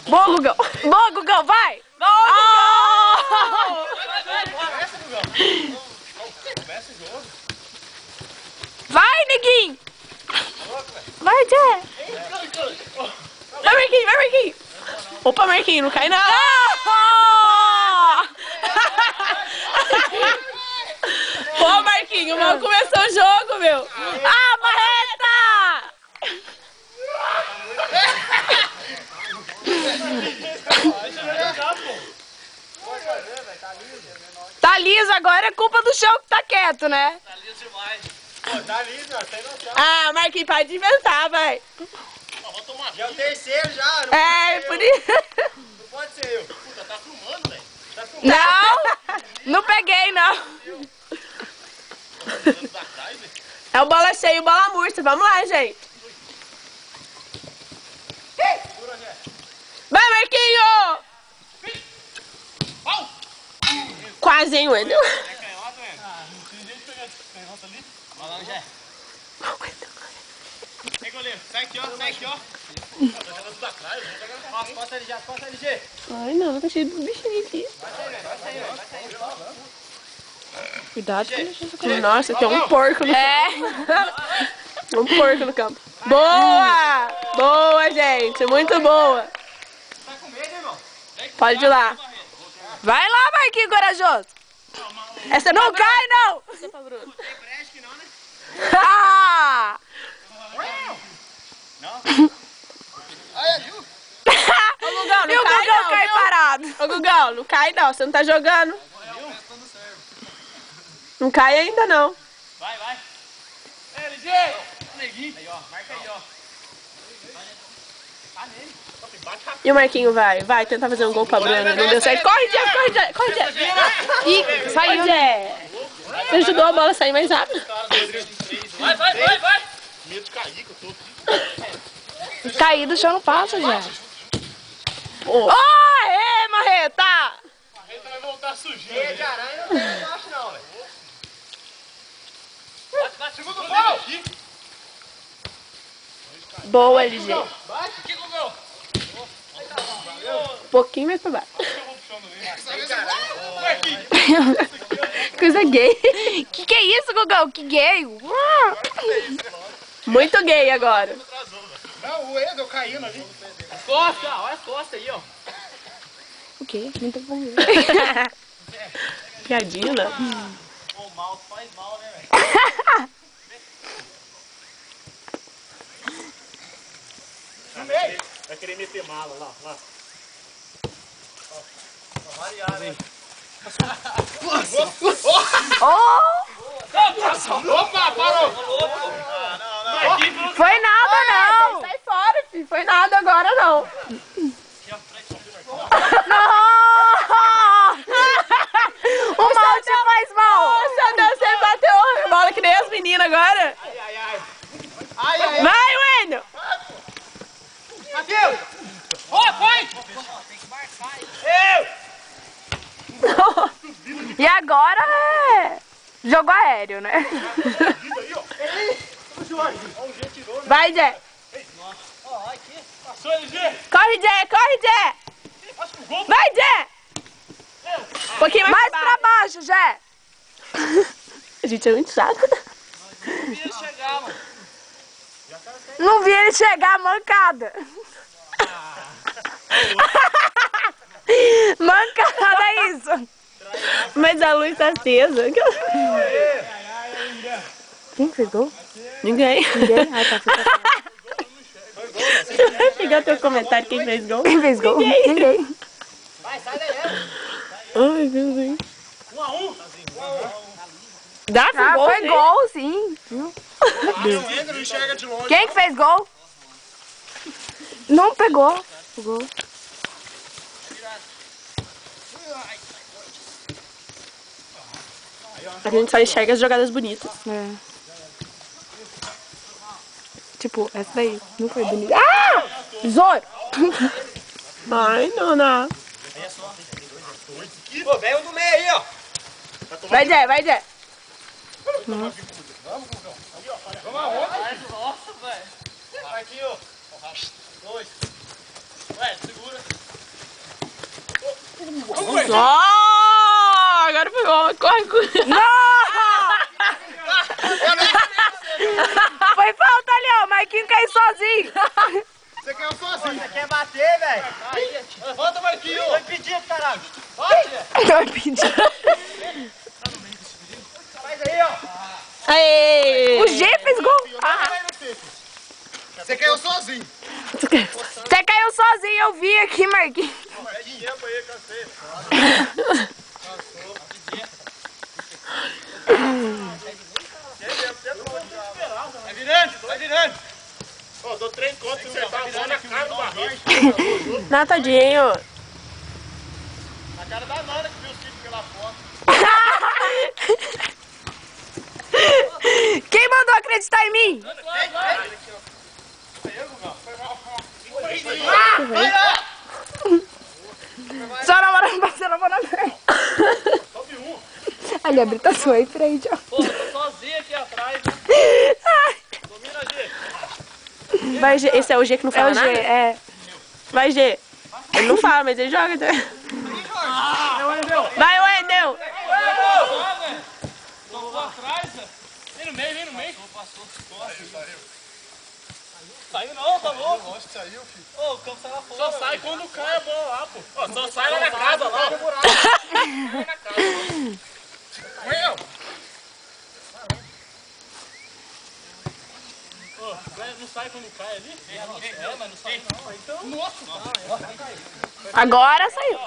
Boa, Gugão. Boa, Gugão, vai. Gol, Gugão! Começa o jogo. Vai, neguinho. Vai, Jé. Vai, Marquinhos, vai, Marquinhos. Opa, Marquinhos, não cai não. Pô, Marquinhos, mal começou o jogo, meu. Ah, Marreta! Tá liso, agora é culpa do chão que tá quieto, né? Tá liso demais. Pô, tá liso, ó, sem noção. Ah, Marquinhos, para de inventar, vai. Vou tomar. Já é o terceiro já. Não É, por isso. Não pode ser eu. Puta, tá filmando, velho. Tá filmando. Não peguei, não. É o bola cheia e o bola murcha. Vamos lá, gente. Vai, Marquinho! Quase, hein, Wendel? É canhota, velho? Ah, não tem jeito de pegar esse canhota ali. Vai lá, Jé. Ei, goleiro, sai aqui, ó, sai aqui, ó. Tá jogando tudo atrás, passa ele já, passa ele, G. Ai, não, tá cheio de bichinho aqui. Vai sair, vai sair. Cuidado com nossa, tem um porco no campo. Um porco no campo. Boa! Boa, gente. Muito boa. Tá com medo, irmão? Pode ir lá. Vai lá, Marquinhos corajoso. Essa não cai, não. Tem brecha que não, né? Ah! Não? Aí, viu? Ô, Gugão, não cai, não, cai parado. Ô, Gugão, não cai, não. Você não tá jogando. Não cai ainda, não. Vai, vai. Ei, LG! Neguinho. Aí, ó, marca aí, ó. Tá nele. E o Marquinho vai tentar fazer um gol pra Bruna. Não deu certo. Corre, Jé, corre, Jé, corre, Jé. Ih, saiu. Jé. Você ajudou a bola a sair mais rápido. Vai, vai, vai, vai. Medo de cair, que eu tô. Cair do chão não passa, já. Oh, aê, Marreta! A reta vai voltar sujinha. Meia de aranha não tem embaixo, não, velho. Bate, segundo gol! Boa, LG. Bate aqui, Gugão. Um pouquinho mais pra baixo. Coisa gay. Que é isso, Gugão? Que gay? Muito gay agora. Não, o Edel caindo ali. As costas, olha as costas aí, ó. O quê? Não tô com medo. Piadinha, né? O mal faz mal, né, velho? Vai querer meter mala lá, lá. Ó, variar, hein? Opa, parou! Não. Foi nada, não. Sai fora, filho. Foi nada agora, não. Não! O mal te faz mal. Meu Deus, você bateu a bola que nem as meninas agora. Ai, ai, ai. Ai, ai, ai. Vai, Wendel. Matheus! Ó, vai! Tem que marcar eu! E agora é jogo aéreo, né? Vai, Jé. Ó, aqui. Passou, LG! Corre, Jé, corre, Jé. Vai, Jé. Um pouquinho mais pra baixo, Jé. A gente é muito chato. Não ia chegar, mano. Não vi ele chegar, mancada. Mancada é isso. Mas a luz tá acesa. Quem fez gol? Ninguém. Ninguém? Ah, tá. Você vai pegar teu comentário quem fez gol? Quem fez gol? Ninguém. Vai, sai daí. Ai, meu Deus. 1 a 1. Dá pro gol, Foi sim. gol, sim. O Andrew enxerga de longe. Quem que fez gol? Não pegou. Pegou. A gente só enxerga as jogadas bonitas. É. Tipo, essa daí. Não foi bonita. Ah! Zoro! Ai, Nona. Pô, vem o do meio aí, ó. Vai, Jé, vai, Jé. Vamos aonde? Nossa, velho. Aqui, ó. 2. Ué, segura. Agora pegou. Corre, corre. Foi falta ali, ó. O Marquinhos caiu sozinho. Você caiu sozinho. Você quer bater, velho? Volta, Marquinhos. Foi pedido, caralho. Bate. Foi pedido. Faz aí, ó. Aê! O G fez gol. Você caiu sozinho. Você caiu sozinho, eu vi aqui, Marquinhos. Pede tempo aí, cacete. Vai virando, vai virando. Ó, dou 3 contos se acertar a bola na cara do barriga. Não, tadinho. Na cara da Nana que viu os filhos pela foto. Quem mandou acreditar em mim? Só na hora de passar a mão na perna. Sobe um. Ali, a Brita sua em frente, ó. Pô, eu tô sozinho aqui atrás, né? Domina, G. Vai, G. Esse é o G que não É fala o G, nada? é. Vai, G. Ele não fala, mas ele joga. Tá? Vai, Wendel. Tô atrás, velho. Vem no meio, vem no meio. Passou. Saiu não, tá louco? Acho que saiu, filho. Ô, o campo sai lá fora. Só sai quando cai a bola lá, pô. Ó, só sai lá na casa, lá. Sai na casa. Não sai quando cai ali? É, mas não sai não. Então... Nossa! Agora saiu.